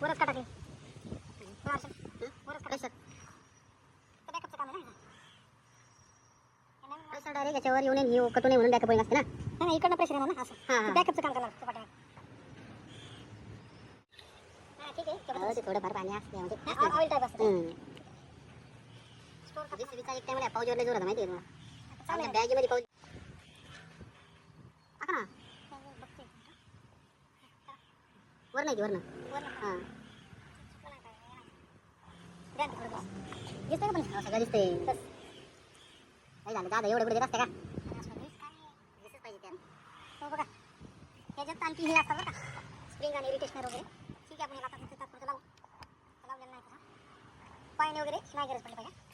वरच का टाकली वरच का कशात बॅकअपचं काम आहे ना पैसा डायरेक्ट याच्यावर येऊन येऊ कटू नये म्हणून बॅकअप होईल असते ना. नाही इकडनं प्रेशर येणार ना असं हां बॅकअपचं काम करायला लागतं पाठीमागे. हां ठीक आहे ते थोडंफार पाणी असते म्हणजे ऑइल टाईप असतं स्टोर जेसीबीचा एक टाइम पाऊजवरला जोर होता माहिती आहे चालेल. तुला बॅगेमध्ये पाऊज टाका ना बघते वर नाही वरनं वरनं हां द्या ना थोडं बस दिसतं का पण सगळं दिसते बस काही झालं दादा एवढं कुठे देत असते का दिसच पाहिजे त्याला हो बघा ह्याच्यात आणखी हे असतात बरं का स्प्रिंग आणि रिटेशनर वगैरे ठीक आहे आपण याला आता तात्पुरतं लावू लावलेलं नाही तसा पायने वगैरे नाही गरज पडली पाहिजे